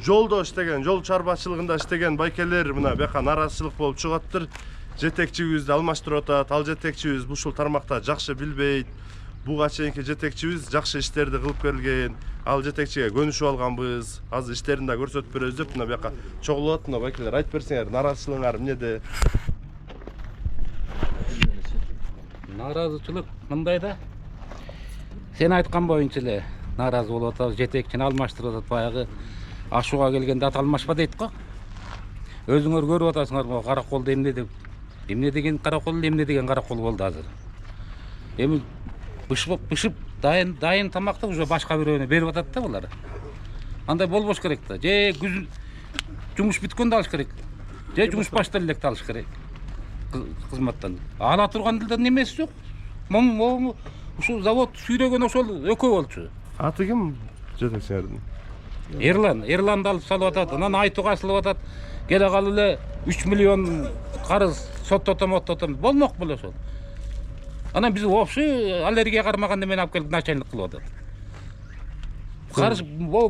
жолдо иштеген, жол чарбачылыгында иштеген байкелер мына бияка нараазычылык болуп чыгаптыр. Жетекчибизди алмаштырып атат. Ал жетекчибиз ушул тармакта жакшы билбейт. Буга чейинки жетекчибиз жакшы иштерди кылып келген. Ал жетекчиге көнүшүп алганбыз. Азыр иштерин да көрсөтүп беребиз деп мына бияка чогулуп атат. Мына байкелер айтып берсеңер, нараазычылыгыңар эмнеде? Нараазычылык мындай да. Сен айткан боюнча эле наразы болуп атабыз, жетекчини алмаштырып атат. Баягы ашууга келгенде ат алмашпа дейт го. Өзүңөр көрүп атасыңар го караколду эмне деп. Эмне деген каракол, эмне деген каракол болду азыр. Эми бышып дайын тамакты уже башка бирөөнө берип атат да булар. Андай болбош керек да. Же жумуш бүткөндө алыш керек. Же жумуш башталып электе алыш керек. Кызматтан. Ала турган дилден немеси жок. Могу ушул завод сүйрөгөн ошол экөө болчу. Аты ким жетекчилердин? Эрланды алып салып атат. Анан айтууга асылып атат. Келе калып эле 3 миллион карыз соттотом. Болмок боло ошол. Анан биз вообще аллергия кармаганда мен алып келип начальник кылып атат. Карыш,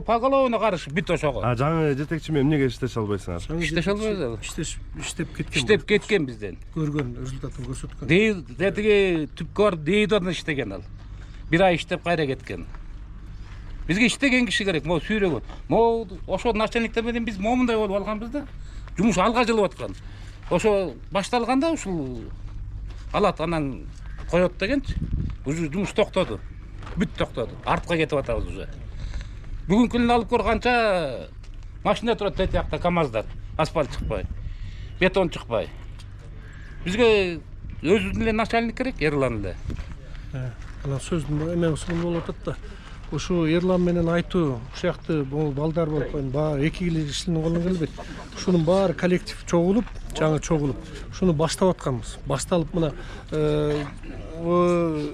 поголовно карыш бүт ошого. Жаңы жетекчи менен эмнеге иштеше албайсыңар? Иштеше албайбыз. Иштеп кеткен бизден. Көргөн результатын көрсөткөн. Деги түпкө барып дейдон иштеген ал. Бир ай иштеп кайра кеткен. Бизге иштеген киши керек, могу сүйрөгөн. Могу ошо начальниктер менен биз момундай болуп алганбыз да. Жумуш алга жылып аткан. Ошо башталганда ушул алат анан коёт дегенчи. Уже жумуш токтоду. Бүт токтоду. Артка кетип атабыз уже. Бүгүнкү күнү алып көргөнчө машина турат тет жакта КАМАЗдар. Асфальт чыкпай. Бетон чыкпай. Бизге өзүнүн эле начальник керек, Эрлан эле. Анан сөздүн эме усулу болуп атат да. Ушу Эрлан менен айтуу, ушакты балдар болуп койгон, баары 2 жыл иштин колуна келбейт. Ушунун баары коллектив чогулуп, ушуну баштап атканбыз. Башталып мына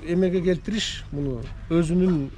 эмеге келтириш, муну өзүнүн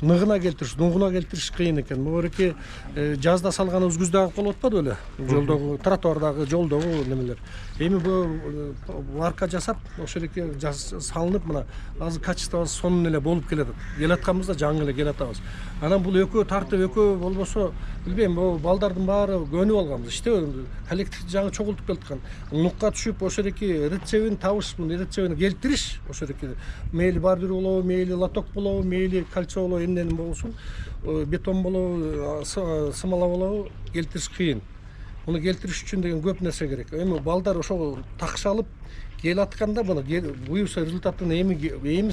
ныгына келтириш, дуңгуна келтириш кыйын экен. Могуреки жазда салганыбыз күздө агып болуп атпады беле? Жолдогу, тротуардагы, жолдогу немелер. Эми бу арка жасап, ошолеке салынып, мына азыр качествобуз сонун эле болуп келатат. Келатканбыз да жаңы эле келатабыз. Анан бул экөө тартып, экөө болбосо, билбейм, бу балдардын баары көнүп алганбыз. Иштебейм, коллектив жаңы чогултуп келаткан. Нукка түшүп, ошолеке рецебин табыш, рецебин келтириш, ошолеке мейли бардыр болобу, мейли лоток болобу, мейли кальцо болобу, эмнени болсун, бетон болобу, смола болобу, келтириш кыйын. Муну келтириш үчүн деген көп нерсе керек. Эми балдар ошого такшалып келатканда мына буюрса результатын эми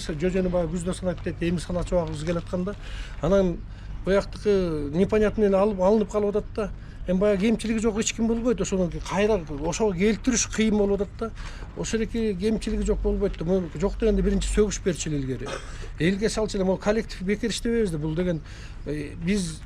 жожөнү баа күздө санап кетет, эми саначу убагыбыз келатканда анан бояктыкы непонятный алынып калып атат да. Эми баягы кемчилиги жок эч ким болбойт, ошону кайра ошого келтириш кыйын болуп атат да. Ошолеки кемчилиги жок болбойт да. Жок дегенде биринчи сөгүш берчи элге. Элге салчы эле, могу коллектив бекер иштебейбиз да. Бул деген биз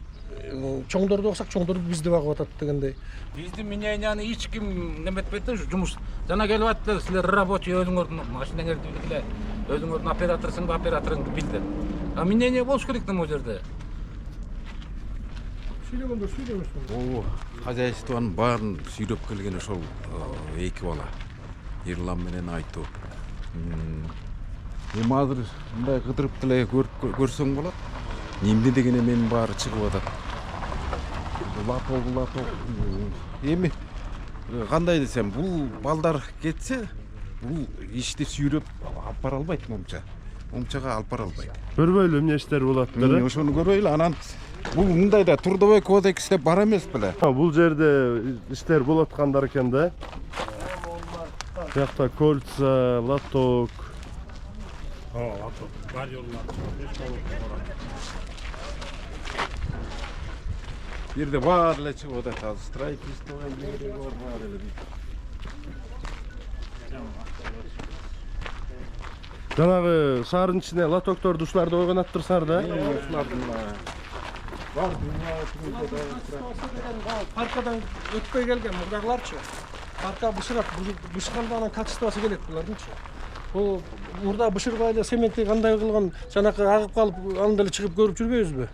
чоңдорду баксак, чоңдорду бизди багып атат дегендей. Биздин мненияны эч ким неметпейт да, жумуш. Жана келип аттыр, силер рабочий өзүңөрдүн машинаңарды билгиле, өзүңөрдүн операторсуңбу, операторуңду билдир. А мнение болуш керек да могу жерде. Сүйлөгөндө сүйлөбөсүң. Хозяйствонун баарын сүйрөп келген ошол эки бала. Эрлан менен айтуу. Эми азыр мындай кыдырып деле көрсөң болот. Эмне дегене менин баары чыгып атат. Латок. Эми кандай десем, бул балдар кетсе, бул ишти сүйрөп алып бара албайт момча. Момчага алып бара албайт. Көрбөйлү эмне иштер болот да. Ошону көрбөйлү, анан бул мындайда трудовой кодекс деп бар эмес беле? Бул жерде иштер болуп аткандар экен да. Буякта кольца, лоток. Лоток. Бар жоллар. Бирде бар эле чыгып атат, азыр строительство эмнеге бар эле. Жанагы шаардын ичине лотокторду ушуларды койгон аттырсыңар да. Ушулардын бар Паркадан өтпөй келген мурдагыларчы. Парка бышканда анан качествосы келет булардынчы. Бул мурда бышырбай эле цементти кандай кылган, жанакы агып калып, анда эле чыгып көрүп жүрбөйбүзбү?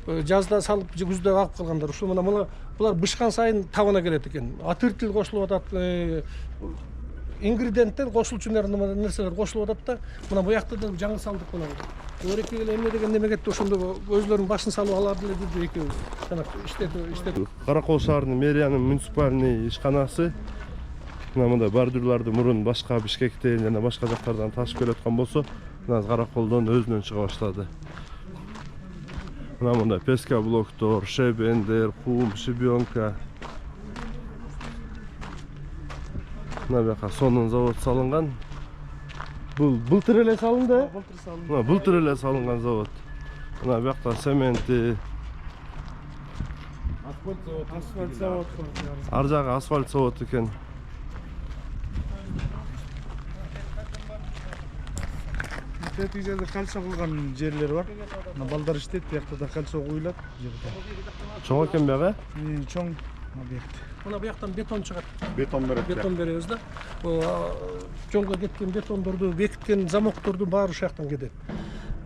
Жазда салып, күздө агып калгандар. Ушул мына булар бышкан сайын табана келет экен. Атыртыл кошулуп атат. ингредиенттер кошулчу нерселер кошулуп атат да мына буякта да жаңы салдык мына өрекке эле эмне деген неме кетти ошондо өзлөрүнүн башын салып аларды эле деди экөөбүз жанагы иштетип Каракол шаарынын мэриянын муниципальный ишканасы мындай бордюрларды мурун башка Бишкектен жана башка жактардан ташып келаткан болсо мына Караколдон өзүнөн чыга баштады. Мындай песка блоктор, шебендер, кум, шибенка. Мына бияка сонун завод салынган. Бул былтыр эле салынды. Былтыр эле салынган завод. Мына бияка цементи. Асфальт завод. Ар жагы асфальт завод экен. Тетик жерде кальций кылган жерлер бар. Мына балдар иштейт, биякта да кальций куюлат жерде. Чоң экен бияга? Чоң объект. мына буяктан бетон чыгат. Бетон берет. Бетон беребиз да. Жолго кеткен бетондорду, бекиткен замокторду баары ушул жактан кетет.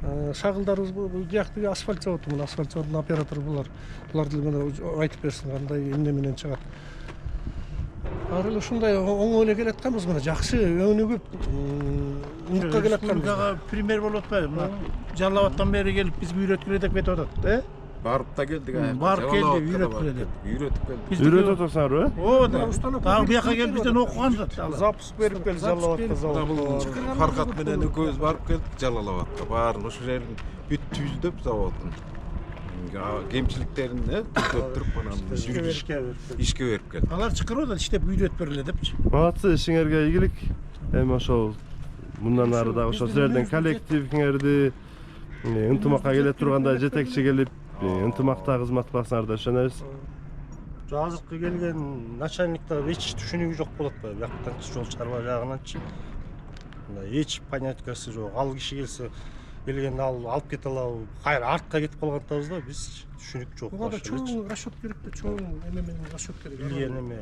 Шагылдарыбыз бул жактагы асфальт заводу, мына асфальт заводунун оператору булар. Буларды мына айтып берсин кандай эмне менен чыгат. Ар эле ушундай оңой эле келатканбыз мына жакшы өнүгүп унукка келатканбыз. Республикага пример болуп атпайбы? Мына Жалал Абадтан бери келип бизге үйрөткүлө деп кетип атат, Барып да келдик. Барып келди, үйрөткүлө деп. Үйрөтүп келдик. Үйрөтүп атасыңарбы? О, дагы бияка келип бизден окуган да. Запуск берип келди Жалал Абадта завод. Фаркат менен экөөбүз барып келдик Жалал Абадка. Баарын ошол жерин бүт түздөп заводдун. Кемчиликтерин түзөттүрүп анан ишке берип келдик. Алар чакырып атат, иштеп үйрөтүп бергиле депчи. Малатсы, ишиңерге ийгилик. Эми ошол мындан ары дагы ошол силердин коллективиңерди ынтымакка келе турганда жетекчи келип ынтымакта кызмат кыласыңар деп ишенебиз. Азыркы келген начальниктер эч түшүнүгү жок болот го, бияктанчы жол чарба жагынанчы. Мындай эч понятиясы жок. Ал киши келсе келгенде алып кете алабы, кайра артка кетип калган атабыз да, биз түшүнүк жок. Буга да чоң расчет керек да, чоң эме менен расчет керек. Билген эме.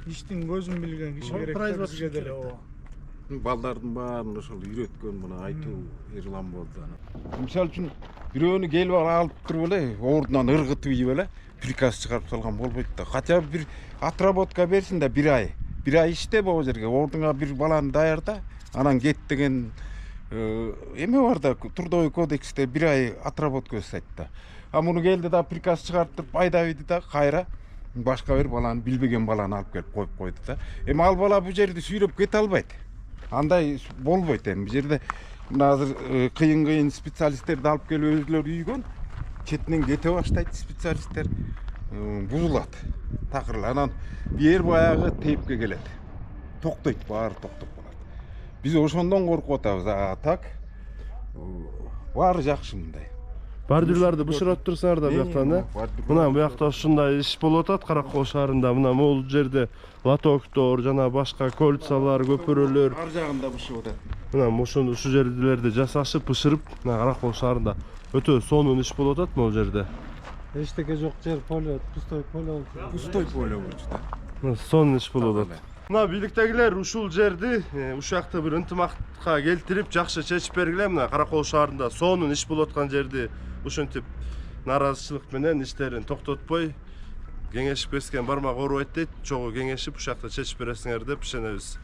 Иштин көзүн билген киши керек. Производство Бизге деле керек. Балдардын баарын ошол үйрөткөн мына айтуу Эрлан болду анан. Мисалы үчүн бирөөнү келип алып туруп эле ордунан ыргытып ийип эле приказ чыгарып салган болбойт да. Хотя бы бир отработка берсин да 1 ай. 1 ай иштеп ал жерге ордуңа бир баланы даярда, анан кет деген эме бар да, трудовой кодексте 1 ай отработка жасайт да. А муну келди да приказ чыгартып айдабыйды да кайра башка бир баланы билбеген баланы алып келип коюп койду да. Эми ал бала бу жерди сүйрөп кете албайт. Андай болбойт эми. Бу жерде мына азыр кыйын специалисттерди алып келип өзүлөрү үйгөн, четинен кете баштайт специалисттер, бузулат. Такырла анан бир баягы тепке келет. Токтойт, баары токтоп калат. Биз ошондон коркуп атабыз. А так баары жакшы мындай. Бордюрларды бышырап турсаңар да бияктан, Мына буякта ушундай иш болуп атат Каракол шаарында. Мына могул жерде лотоктор жана башка кольцалар, көпүрөлөр. Ар жагында бышып атат. Мына ушул жерлерди жасашып, бышырып, мына Каракол шаарында өтө сонун иш болуп атат могул жерде. Эчтеке жок жер, поле, пустой поле. Пустой поле болчу да. Сонун иш болуп атат. Мына бийликтегилер ушул жерди ушул жакта бир ынтымакка келтирип, жакшы чечип бергиле. Мына Каракол шаарында сонун иш болуп аткан жерди ушинтип наразычылык менен иштерин токтотпой кеңешип кескен бармак оорубайт дейт. Чогуу кеңешип ушул жакта чечип бересиңер деп ишенебиз.